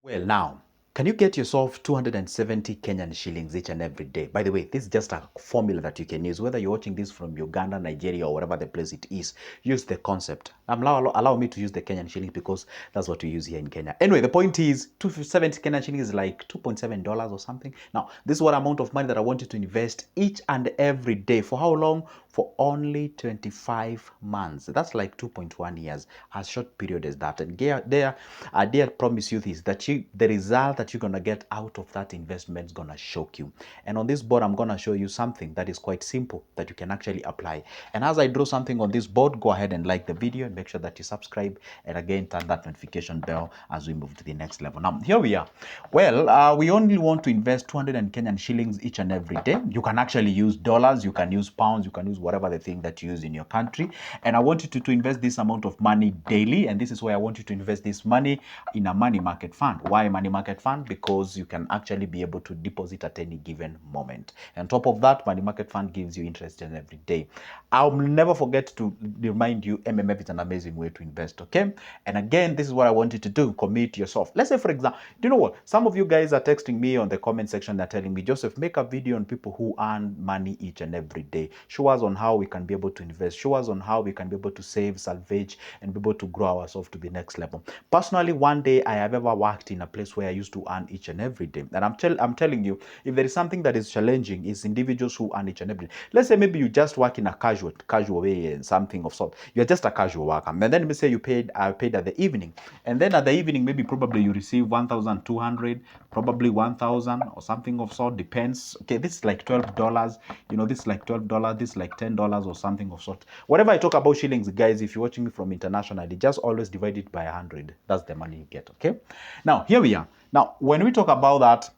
Well, now, can you get yourself 270 Kenyan shillings each and every day? By the way, this is just a formula that you can use. Whether you're watching this from Uganda, Nigeria, or whatever the place it is, use the concept. Allow me to use the Kenyan shillings because that's what we use here in Kenya. Anyway, the point is 270 Kenyan shillings is like $2.7 or something. Now, this is what amount of money that I want you to invest each and every day. For how long? For only 25 months. That's like 2.1 years. As short period as that. And I dare promise you this, that the result that you're going to get out of that investment is going to shock you. And on this board, I'm going to show you something that is quite simple that you can actually apply. And as I draw something on this board, go ahead and like the video and make sure that you subscribe. And again, turn that notification bell as we move to the next level. Now, here we are. Well, we only want to invest 200 Kenyan shillings each and every day. You can actually use dollars, you can use pounds, you can use whatever the thing that you use in your country. And I want you to invest this amount of money daily. And this is where I want you to invest this money in a money market fund. Why money market fund? Because you can actually be able to deposit at any given moment. And on top of that, money market fund gives you interest in every day. I'll never forget to remind you, MMF is an amazing way to invest, okay? And again, this is what I want you to do, commit yourself. Let's say, for example, do you know what? Some of you guys are texting me on the comment section, they're telling me, Joseph, make a video on people who earn money each and every day. Show us on how we can be able to invest. Show us on how we can be able to save, salvage, and be able to grow ourselves to the next level. Personally, one day I have ever worked in a place where I used to earn each and every day. And I'm telling you, if there is something that is challenging, it's individuals who earn each and every day. Let's say maybe you just work in a casual way and something of sort. You're just a casual worker. And then let me say you paid at the evening. And then at the evening, maybe probably you receive 1,200, probably 1,000 or something of sort, depends. Okay, this is like $12. You know, this is like $12, this is like $10 or something of sort. Whatever I talk about shillings, guys, if you're watching me from internationally, just always divide it by 100. That's the money you get, okay? Now, here we are. Now, when we talk about that,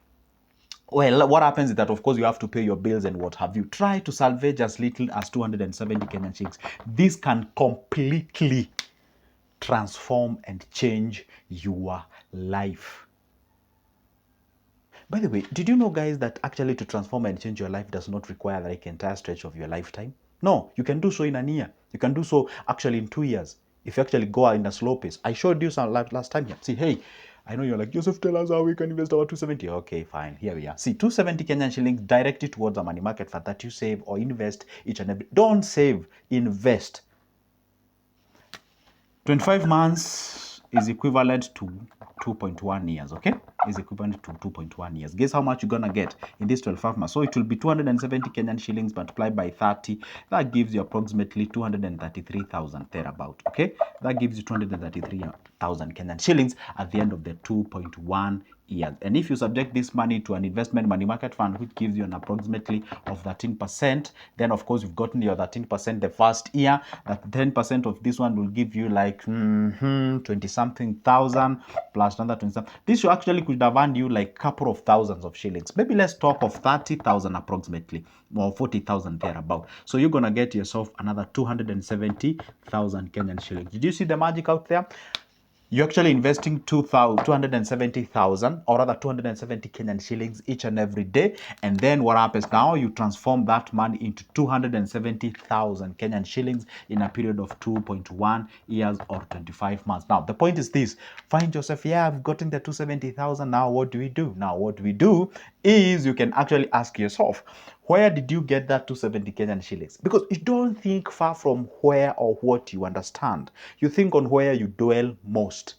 well, what happens is that, of course, you have to pay your bills and what have you. Try to salvage as little as 270 Kenyan shillings. This can completely transform and change your life. By the way, did you know, guys, that actually to transform and change your life does not require like entire stretch of your lifetime? No, you can do so in a year. You can do so actually in 2 years. If you actually go in a slow pace. I showed you some last time here. See, hey, I know you're like, Joseph, tell us how we can invest our 270. Okay, fine. Here we are. See, 270 Kenyan shillings directed towards a money market fund that you save or invest each and every. Don't save, invest. 25 months is equivalent to 2.1 years, okay? Is equivalent to 2.1 years. Guess how much you're gonna get in this 12 months? So it will be 270 Kenyan shillings multiplied by 30. That gives you approximately 233,000 thereabout, okay? That gives you 233,000 Kenyan shillings at the end of the 2.1 years. And if you subject this money to an investment money market fund, which gives you an approximately of 13%, then of course you've gotten your 13% the first year. That 10% of this one will give you like 20-something thousand plus another 20-something. This actually could have earned you like a couple of thousands of shillings. Maybe let's talk of 30,000 approximately, or 40,000 thereabout. So you're gonna get yourself another 270,000 Kenyan shillings. Did you see the magic out there? You're actually investing 270,000 or rather 270 Kenyan shillings each and every day. And then what happens now? You transform that money into 270,000 Kenyan shillings in a period of 2.1 years or 25 months. Now, the point is this. Find yourself, yeah, I've gotten the 270,000. Now, what do we do? Now, what we do is you can actually ask yourself, where did you get that 270 Kenyan shillings? Because you don't think far from where or what you understand. You think on where you dwell most.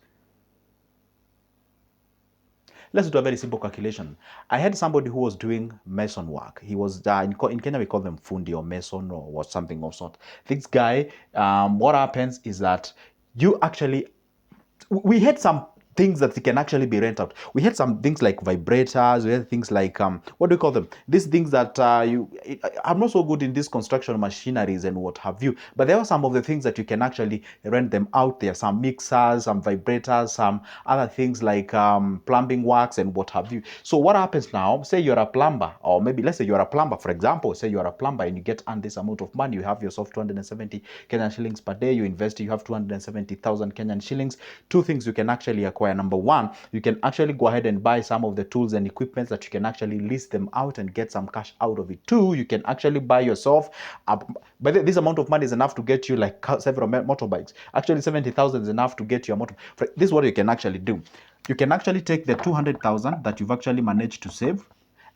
Let's do a very simple calculation. I had somebody who was doing mason work. He was, in Kenya we call them fundi or mason or something of sort. This guy, what happens is that you actually, we had some things that can actually be rent out. We had some things like vibrators. We had things like what do you call them? These things that I'm not so good in these construction machineries and what have you. But there are some of the things that you can actually rent them out there. Some mixers, some vibrators, some other things like plumbing works and what have you. So what happens now? Say you're a plumber, or maybe let's say you're a plumber, for example. Say you're a plumber and you get earned this amount of money. You have yourself 270 Kenyan shillings per day. You invest. You have 270,000 Kenyan shillings. Two things you can actually acquire acquire. Number one, you can actually go ahead and buy some of the tools and equipment that you can actually list them out and get some cash out of it. Two, you can actually buy yourself but this amount of money is enough to get you like several motorbikes. Actually 70,000 is enough to get your motor. This is what you can actually do. You can actually take the 200,000 that you've actually managed to save,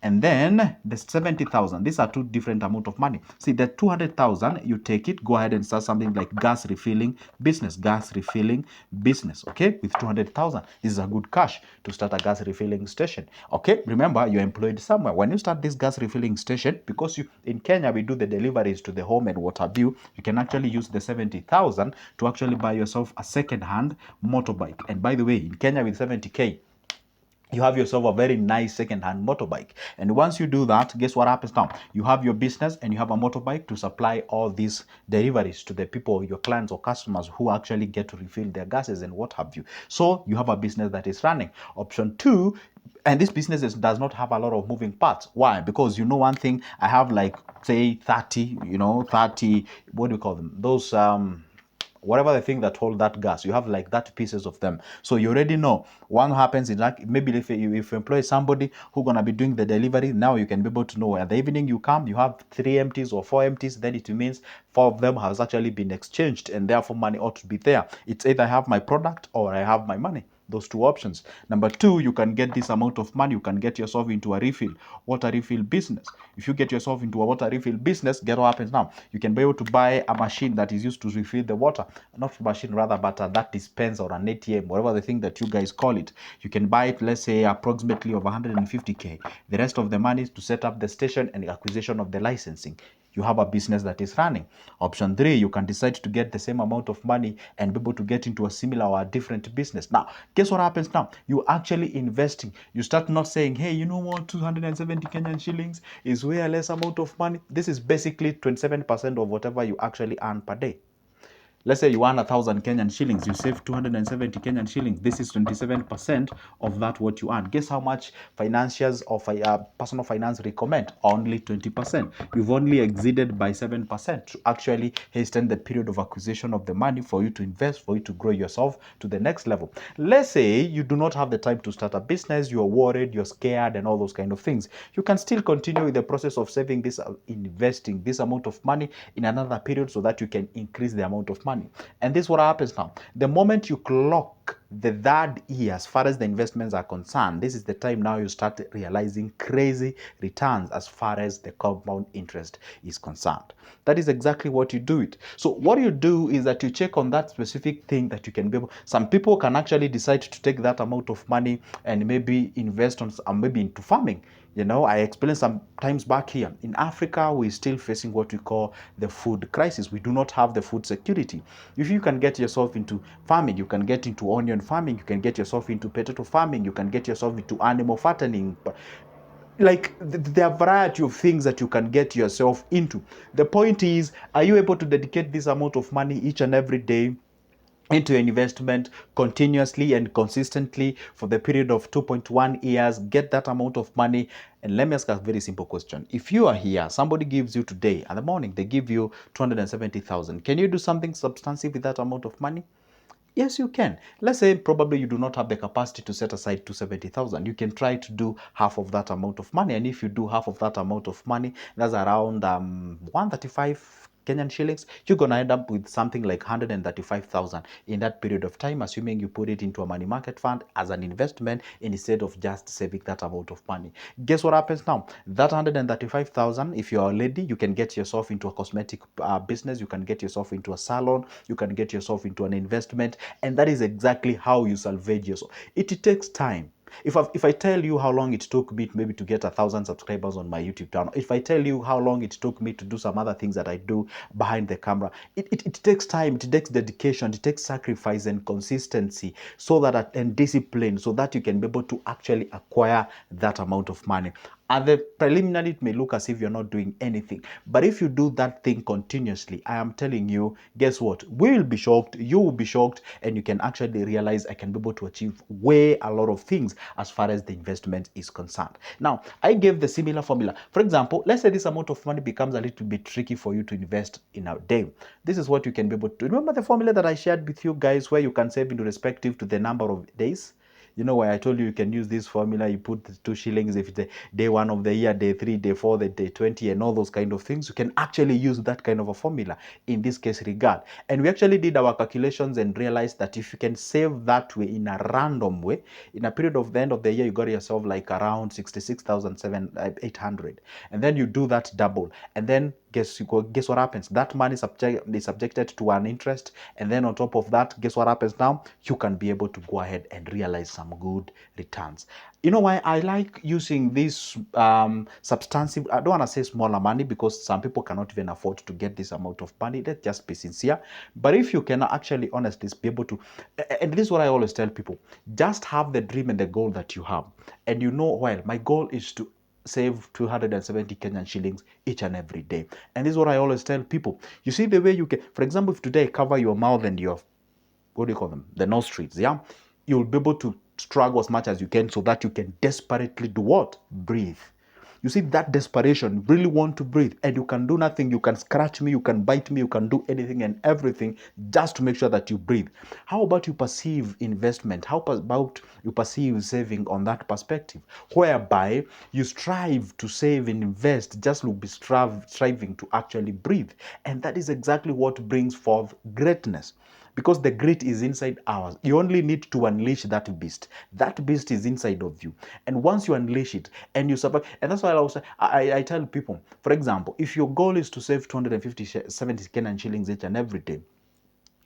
and then the 70,000. These are two different amount of money. See, the 200,000, you take it, go ahead and start something like gas refilling business, okay, with 200,000. This is a good cash to start a gas refilling station. Okay, remember, you're employed somewhere. When you start this gas refilling station, because in Kenya, we do the deliveries to the home and what have you, you can actually use the 70,000 to actually buy yourself a second-hand motorbike. And by the way, in Kenya with 70K, you have yourself a very nice second-hand motorbike. And once you do that, guess what happens now? You have your business and you have a motorbike to supply all these deliveries to the people, your clients or customers who actually get to refill their gases and what have you. So you have a business that is running. Option two, and this business does not have a lot of moving parts. Why? Because you know one thing, I have like, say 30, 30, what do you call them? Those, whatever the thing that hold that gas, you have like 30 pieces of them. So you already know one happens in like, maybe if you employ somebody who gonna be doing the delivery, now you can be able to know at the evening you come, you have 3 empties or 4 empties, then it means 4 of them has actually been exchanged and therefore money ought to be there. It's either I have my product or I have my money. Those two options. Number two, you can get this amount of money, you can get yourself into a water refill business. If you get yourself into a water refill business, get what happens now. You can be able to buy a machine that is used to refill the water. Not machine rather, but that dispenser or an ATM, whatever the thing that you guys call it. You can buy it, let's say approximately of 150K. The rest of the money is to set up the station and the acquisition of the licensing. You have a business that is running. Option three, you can decide to get the same amount of money and be able to get into a similar or a different business. Now, guess what happens now? You actually investing. You start not saying, hey, you know what, 270 Kenyan shillings is way less amount of money. This is basically 27% of whatever you actually earn per day. Let's say you earn 1,000 Kenyan shillings, you save 270 Kenyan shillings. This is 27% of that what you earn. Guess how much financiers or personal finance recommend? Only 20%. You've only exceeded by 7% to actually hasten the period of acquisition of the money for you to invest, for you to grow yourself to the next level. Let's say you do not have the time to start a business, you're worried, you're scared, and all those kind of things. You can still continue with the process of saving this, investing this amount of money in another period so that you can increase the amount of money. And this is what happens now. The moment you clock the third year, as far as the investments are concerned, this is the time now you start realizing crazy returns as far as the compound interest is concerned. That is exactly what you do it. So what you do is that you check on that specific thing that you can be able. Some people can actually decide to take that amount of money and maybe invest on maybe into farming. I explained some times back here, in Africa, we're still facing what we call the food crisis. We do not have the food security. If you can get yourself into farming, you can get into onion farming, you can get yourself into potato farming, you can get yourself into animal fattening. Like, there are a variety of things that you can get yourself into. The point is, are you able to dedicate this amount of money each and every day into an investment continuously and consistently for the period of 2.1 years, get that amount of money? And let me ask a very simple question. If you are here, somebody gives you today in the morning, they give you 270,000. Can you do something substantive with that amount of money? Yes, you can. Let's say probably you do not have the capacity to set aside 270,000. You can try to do half of that amount of money. And if you do half of that amount of money, that's around 135 Kenyan shillings, you're going to end up with something like 135,000 in that period of time, assuming you put it into a money market fund as an investment instead of just saving that amount of money. Guess what happens now? That 135,000, if you're a lady, you can get yourself into a cosmetic business, you can get yourself into a salon, you can get yourself into an investment, and that is exactly how you salvage yourself. It takes time. If I tell you how long it took me maybe to get 1,000 subscribers on my YouTube channel, if I tell you how long it took me to do some other things that I do behind the camera, it takes time, it takes dedication, it takes sacrifice and consistency and discipline so that you can be able to actually acquire that amount of money. At the preliminary, it may look as if you're not doing anything. But if you do that thing continuously, I am telling you, guess what? We will be shocked, you will be shocked, and you can actually realize I can be able to achieve way a lot of things as far as the investment is concerned. Now, I gave the similar formula. For example, let's say this amount of money becomes a little bit tricky for you to invest in a day. This is what you can be able to. Remember the formula that I shared with you guys where you can save in respective to the number of days? You know where I told you can use this formula, you put the 2 shillings if it's the day 1 of the year, day 3, day 4, the day 20, and all those kind of things. You can actually use that kind of a formula in this case regard. And we actually did our calculations and realized that if you can save that way in a random way, in a period of the end of the year, you got yourself like around 66,800. And then you do that double. And then guess what happens? That money is subjected to an interest, and then on top of that, guess what happens now? You can be able to go ahead and realize some good returns. You know why I like using this substantive, I don't want to say smaller money because some people cannot even afford to get this amount of money. Let's just be sincere. But if you can actually honestly be able to, and this is what I always tell people, just have the dream and the goal that you have. And you know, well, my goal is to save 270 Kenyan shillings each and every day. And this is what I always tell people. You see the way you can, for example, if today I cover your mouth and your, what do you call them? The nostrils, yeah? You'll be able to struggle as much as you can so that you can desperately do what? Breathe. You see that desperation, you really want to breathe, and you can do nothing. You can scratch me, you can bite me, you can do anything and everything just to make sure that you breathe. How about you perceive investment? How about you perceive saving on that perspective, whereby you strive to save and invest, just look be striving to actually breathe. And that is exactly what brings forth greatness. Because the grit is inside ours. You only need to unleash that beast. That beast is inside of you. And once you unleash it and you survive, and that's why I tell people, for example, if your goal is to save 270 Kenyan shillings each and every day,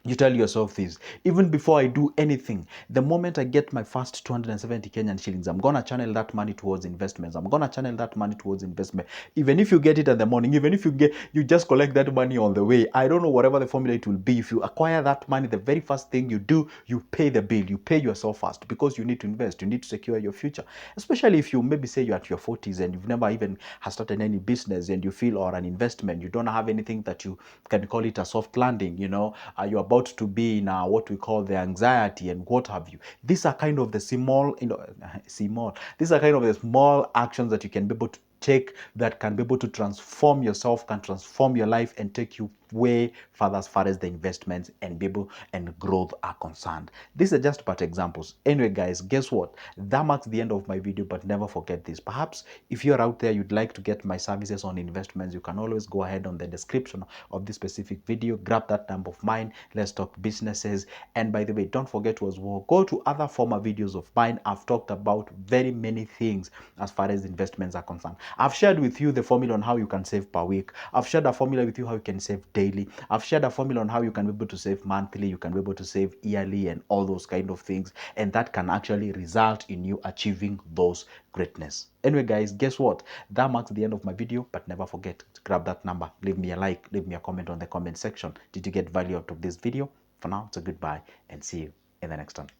you tell yourself this, even before I do anything, the moment I get my first 270 Kenyan shillings, I'm going to channel that money towards investments. I'm going to channel that money towards investment. Even if you get it in the morning, even if you just collect that money on the way, I don't know whatever the formula it will be. If you acquire that money, the very first thing you do, you pay the bill. You pay yourself first because you need to invest. You need to secure your future. Especially if you maybe say you're at your 40s and you've never even has started any business and you feel or an investment, you don't have anything that you can call it a soft landing, you're about to be in what we call the anxiety and what have you. These are kind of the these are kind of the small actions that you can be able to take that can be able to transform yourself, can transform your life and take you way further as far as the investments and be able and growth are concerned. These are just but examples. Anyway, guys, guess what? That marks the end of my video, but never forget this. Perhaps if you're out there, you'd like to get my services on investments, you can always go ahead on the description of this specific video, grab that number of mine, let's talk businesses. And by the way, don't forget to as well go to other former videos of mine. I've talked about very many things as far as investments are concerned. I've shared with you the formula on how you can save per week. I've shared a formula with you how you can save daily. I've shared a formula on how you can be able to save monthly, you can be able to save yearly and all those kind of things, and that can actually result in you achieving those greatness. Anyway, guys, guess what? That marks the end of my video, but never forget to grab that number, leave me a like, leave me a comment on the comment section. Did you get value out of this video? For now, it's a goodbye and see you in the next one.